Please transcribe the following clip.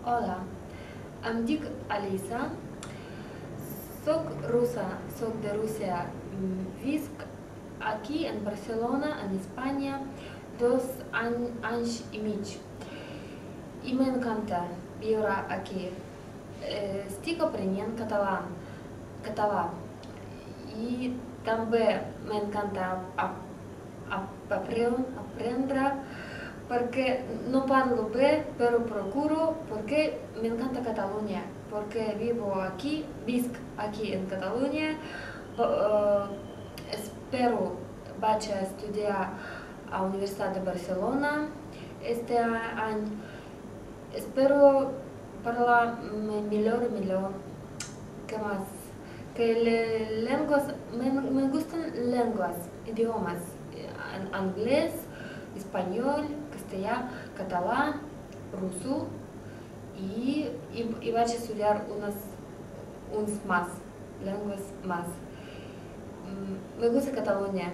Hola, em dic Alisa, soc russa, soc de Rússia, visc aquí en Barcelona, en Espanya, anys i mig. I m'encanta viure aquí. Estic aprenent català i també m'encanta aprendre perquè no parlo bé, però procuro perquè m'encanta Catalunya, perquè visc aquí en Catalunya, espero vaig a estudiar a la Universitat de Barcelona este any, espero parlar millor y millor. ¿Qué más? Que lenguas, me gustan lenguas, idiomas, inglés, español, castellano, catalán, ruso y voy a estudiar unas más, lenguas más. Me gusta Cataluña.